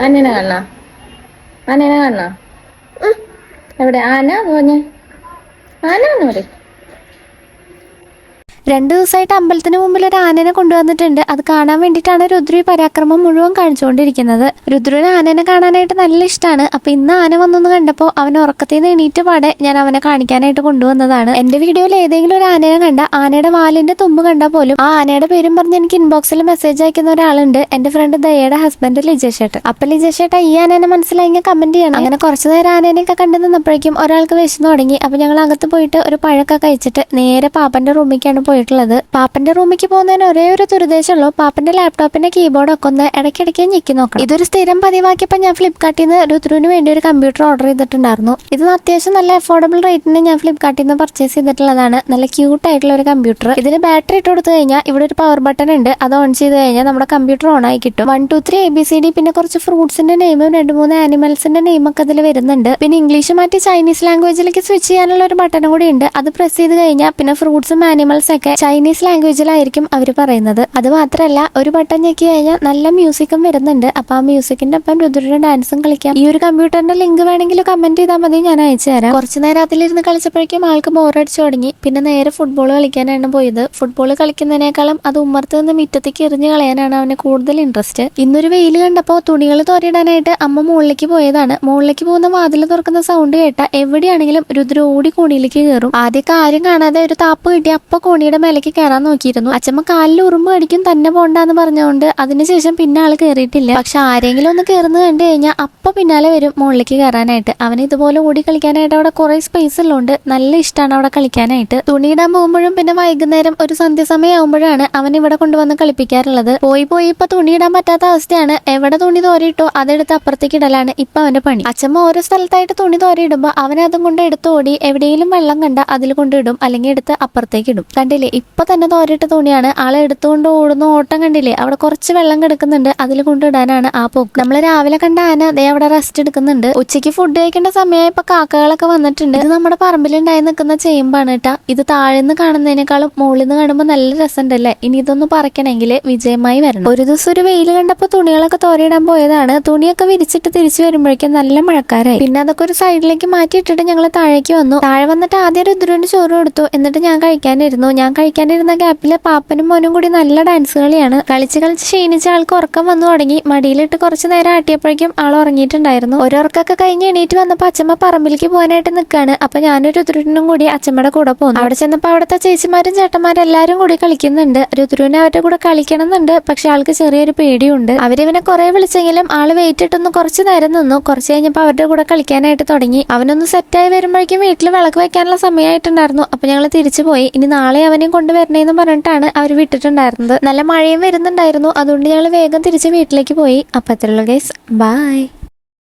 ആനേനെ കാണണ? ആനേനെ കാണണ? എവിടെ ആന പറഞ്ഞേ? ആന എന്ന് പറയും. 2 ദിവസമായിട്ട് അമ്പലത്തിന് മുമ്പിൽ ഒരു ആനനെ കൊണ്ടുവന്നിട്ടുണ്ട്. അത് കാണാൻ വേണ്ടിയിട്ടാണ് രുദ്രു ഈ പരാക്രമം മുഴുവൻ കാണിച്ചുകൊണ്ടിരിക്കുന്നത്. രുദ്രുവിന് ആനനെ കാണാനായിട്ട് നല്ല ഇഷ്ടമാണ്. അപ്പൊ ഇന്ന് ആന വന്നൊന്ന് കണ്ടപ്പോൾ അവൻ ഉറക്കത്തിൽ നിന്ന് എണീറ്റ് പാടെ ഞാൻ അവനെ കാണിക്കാനായിട്ട് കൊണ്ടുവന്നതാണ്. എന്റെ വീഡിയോയിൽ ഏതെങ്കിലും ഒരു ആനയെ കണ്ട ആനയുടെ വാലിന്റെ തുമ്പ് കണ്ടാൽ പോലും ആ ആനയുടെ പേരും പറഞ്ഞ് എനിക്ക് ഇൻബോക്സിൽ മെസ്സേജ് അയക്കുന്ന ഒരാളുണ്ട്. എന്റെ ഫ്രണ്ട് ദയയുടെ ഹസ്ബൻഡ് ലിജേഷേട്ടൻ. അപ്പൊ ലിജേഷേട്ട ഈ ആനേനെ മനസ്സിലായെങ്കിൽ കമന്റ് ചെയ്യണം. അങ്ങനെ കുറച്ചു നേരം ആനേനെയൊക്കെ കണ്ടു നിന്നപ്പോഴേക്കും ഒരാൾക്ക് വിശന്നു തുടങ്ങി. അപ്പൊ ഞങ്ങൾ അകത്ത് പോയിട്ട് ഒരു പഴമൊക്കെ കഴിച്ചിട്ട് നേരെ പാപ്പന്റെ റൂമിലേക്കാണ് പോയിട്ടുള്ളത്. പാപ്പന്റെ റൂമിലേക്ക് പോകുന്നതിന് ഒരേ ഒരു ദുരുദ്ദേശമുള്ളൂ, പാപ്പന്റെ ലാപ്ടോപ്പിന്റെ കീബോർഡൊക്കെ ഒന്ന് ഇടയ്ക്കിടയ്ക്ക് ഞെക്കി നോക്കണം. ഇതൊരു സ്ഥിരം പതിവാക്കിയപ്പോൾ ഞാൻ ഫ്ലിപ്കാർട്ടിൽ നിന്ന് രുദ്രുവിന് വേണ്ടി ഒരു കമ്പ്യൂട്ടർ ഓർഡർ ചെയ്തിട്ടുണ്ടായിരുന്നു. ഇത് അത്യാവശ്യം നല്ല അഫോർഡബിൾ റേറ്റിന് ഞാൻ ഫ്ലിപ്കാർട്ടിൽ നിന്ന് പർച്ചേസ് ചെയ്തിട്ടുള്ളതാണ്. നല്ല ക്യൂട്ട് ആയിട്ടുള്ള ഒരു കമ്പ്യൂട്ടർ. ഇതിന് ബാറ്ററി ഇട്ട് കൊടുത്തു കഴിഞ്ഞാൽ ഇവിടെ ഒരു പവർ ബട്ടൺ ഉണ്ട്. അത് ഓൺ ചെയ്ത് കഴിഞ്ഞാൽ നമ്മുടെ കമ്പ്യൂട്ടർ ഓൺ ആയി കിട്ടും. 1 2 3 ABCD, പിന്നെ കുറച്ച് ഫ്രൂട്ട്സിന്റെ നെയിമും 2 3 ആനിമൽസിന്റെ നെയിമൊക്കെ അതിൽ വരുന്നുണ്ട്. പിന്നെ ഇംഗ്ലീഷ് മാറ്റി ചൈനീസ് ലാംഗ്വേജിലേക്ക് സ്വിച്ച് ചെയ്യാനുള്ള ഒരു ബട്ടൺ കൂടി ഉണ്ട്. അത് പ്രസ് ചെയ്ത് കഴിഞ്ഞാൽ പിന്നെ ഫ്രൂട്ട്സും ആനിമൽസ് ഒക്കെ ചൈനീസ് ലാംഗ്വേജിലായിരിക്കും അവർ പറയുന്നത്. അത് മാത്രമല്ല ഒരു ബട്ടൺ ഞെക്കി കഴിഞ്ഞാൽ നല്ല മ്യൂസിക്കും വരുന്നുണ്ട്. അപ്പൊ ആ മ്യൂസിക്കിന്റെ ഒപ്പം രുദ്രയുടെ ഡാൻസും കളിക്കാം. ഈ ഒരു കമ്പ്യൂട്ടറിന്റെ ലിങ്ക് വേണമെങ്കിൽ കമന്റ് ചെയ്താൽ മതി, ഞാൻ അയച്ചു തരാം. കുറച്ചു നേരം അതിലിരുന്ന് കളിച്ചപ്പോഴേക്കും ആൾക്ക് ബോറടിച്ചു തുടങ്ങി. പിന്നെ നേരെ ഫുട്ബോൾ കളിക്കാനാണ് പോയത്. ഫുട്ബോൾ കളിക്കുന്നതിനേക്കാളും അത് ഉമ്മർത്ത് നിന്ന് മിറ്റത്തേക്ക് എറിഞ്ഞ് കളയാനാണ് അവന് കൂടുതൽ ഇൻട്രസ്റ്റ്. ഇന്നൊരു വെയിൽ കണ്ടപ്പോൾ തുണികൾ തോരിയിടാനായിട്ട് അമ്മ മുകളിലേക്ക് പോയതാണ്. മുകളിലേക്ക് പോകുന്ന വാതിൽ തുറക്കുന്ന സൗണ്ട് കേട്ട എവിടെയാണെങ്കിലും രുദ്ര ഓടി കോണിയിലേക്ക് കയറും. ആദ്യമൊക്കെ ആരും കാണാതെ ഒരു താപ്പ് കിട്ടി അപ്പൊ കോണിയുടെ മേലേക്ക് കയറാൻ നോക്കിയിരുന്നു. അച്ഛമ്മ കാലിൽ ഉറുമ്പ് കടിക്കും, തന്നെ പോണ്ടെന്ന് പറഞ്ഞുകൊണ്ട് അതിനുശേഷം പിന്നെ ആള് കയറിയിട്ടില്ല. പക്ഷെ ആരെങ്കിലും ഒന്ന് കയറുന്നത് കണ്ടു കഴിഞ്ഞാൽ അപ്പൊ പിന്നാലെ വരും മുകളിലേക്ക് കയറാനായിട്ട്. അവന് ഇതുപോലെ ഓടി കളിക്കാനായിട്ട് അവിടെ കുറെ സ്പേസ് ഉള്ളതുകൊണ്ട് നല്ല ഇഷ്ടമാണ് അവിടെ കളിക്കാനായിട്ട്. തുണിയിടാൻ പോകുമ്പോഴും പിന്നെ വൈകുന്നേരം ഒരു സന്ധ്യസമയം ആകുമ്പോഴാണ് അവൻ ഇവിടെ കൊണ്ടുവന്ന് കളിപ്പിക്കാറുള്ളത്. പോയി ഇപ്പൊ തുണിയിടാൻ പറ്റാത്ത അവസ്ഥയാണ്. എവിടെ തുണി തോരിയിട്ടോ അതെടുത്ത് അപ്പുറത്തേക്ക് ഇടലാണ് ഇപ്പൊ അവന്റെ പണി. അച്ഛമ്മ ഓരോ സ്ഥലത്തായിട്ട് തുണി തോരിയിടുമ്പോ അവൻ അതും കൊണ്ട് എടുത്ത് ഓടി എവിടെയെങ്കിലും വെള്ളം കണ്ട അതിൽ കൊണ്ടിടും, അല്ലെങ്കിൽ എടുത്ത് അപ്പുറത്തേക്ക് ഇടും. കണ്ടില്ലേ ഇപ്പൊ തന്നെ തോരിട്ട തുണിയാണ്. ആളെ എടുത്തുകൊണ്ട് ഓടുന്ന ഓട്ടം കണ്ടില്ലേ? അവിടെ കുറച്ച് വെള്ളം കിടക്കുന്നുണ്ട്, അതിൽ കൊണ്ടിടാനാണ് ആ പോക്ക്. നമ്മള് രാവിലെ കണ്ട ആന ദേ അവിടെ റെസ്റ്റ് എടുക്കുന്നുണ്ട്. ഉച്ചയ്ക്ക് ഫുഡ് കഴിക്കേണ്ട സമയമായപ്പോ കാക്കകളൊക്കെ വന്നിട്ടുണ്ട്. ഇത് നമ്മുടെ പറമ്പിലുണ്ടായി നിൽക്കുന്ന ചേമ്പാണ് കേട്ടാ. ഇത് താഴെ നിന്ന് കാണുന്നതിനേക്കാളും മുകളിൽ നിന്ന് കാണുമ്പോൾ നല്ല രസമുണ്ടല്ലേ. ഇനി ഇതൊന്ന് പറിക്കണമെങ്കിൽ വിജയമായി വരണം. ഒരു ദിവസം ഒരു വെയിൽ കണ്ടപ്പോ തുണികളൊക്കെ തോരയിടാൻ പോയതാണ്. തുണിയൊക്കെ വിരിച്ചിട്ട് തിരിച്ചു വരുമ്പോഴേക്കും നല്ല മഴക്കാരായി. പിന്നെ അതൊക്കെ ഒരു സൈഡിലേക്ക് മാറ്റിയിട്ടിട്ട് ഞങ്ങൾ താഴേക്ക് വന്നു. താഴെ വന്നിട്ട് ആദ്യം രുദ്രന് ചോറ് കൊടുത്തു. എന്നിട്ട് ഞാൻ കഴിക്കാനിരുന്ന ഗ്യാപ്പില് പാപ്പനും മോനും കൂടി നല്ല ഡാൻസ് കളിയാണ്. കളിച്ച് ക്ഷീണിച്ച ആൾക്ക് ഉറക്കം വന്നു തുടങ്ങി. മടിയിലിട്ട് കുറച്ചു നേരം ആട്ടിയപ്പോഴേക്കും ആൾ ഉറങ്ങിയിട്ടുണ്ടായിരുന്നു. ഒരു ഉറക്കൊക്കെ കഴിഞ്ഞ് എണീറ്റ് വന്നപ്പോ അച്ഛമ്മ പറമ്പിലേക്ക് പോകാനായിട്ട് നിൽക്കാണ്. അപ്പൊ ഞാനൊരു രുദ്രനും കൂടി അച്ഛമ്മയുടെ കൂടെ പോന്നു. അവിടെ ചെന്നപ്പോ അവിടുത്തെ ചേച്ചിമാരും ചേട്ടന്മാരും എല്ലാരും കൂടി കളിക്കുന്നുണ്ട്. രുദ്രന് അവരുടെ കൂടെ കളിക്കണം എന്നുണ്ട്, പക്ഷെ ആൾക്ക് ചെറിയൊരു പേടിയുണ്ട്. അവരിവനെ കുറെ വിളിച്ചെങ്കിലും ആള് വെയിറ്റ് ഇട്ടൊന്ന് കുറച്ചു നേരം നിന്നു. കുറച്ച് കഴിഞ്ഞപ്പോ അവരുടെ കൂടെ കളിക്കാനായിട്ട് തുടങ്ങി. അവനൊന്ന് സെറ്റായി വരുമ്പോഴേക്കും വീട്ടിൽ വിളക്ക് വെക്കാനുള്ള സമയമായിട്ടുണ്ടായിരുന്നു. അപ്പൊ ഞങ്ങൾ തിരിച്ചു പോയി. ഇനി നാളെ അവനെയും കൊണ്ടുവരണേന്ന് പറഞ്ഞിട്ടാണ് അവർ വിട്ടിട്ടുണ്ടായിരുന്നത്. നല്ല മഴയും വരുന്നുണ്ടായിരുന്നു. അതുകൊണ്ട് ഞങ്ങൾ വേഗം തിരിച്ച് വീട്ടിലേക്ക് പോയി. അപ്പൊ അത്രയുള്ളൂ ഗൈസ്, ബൈ.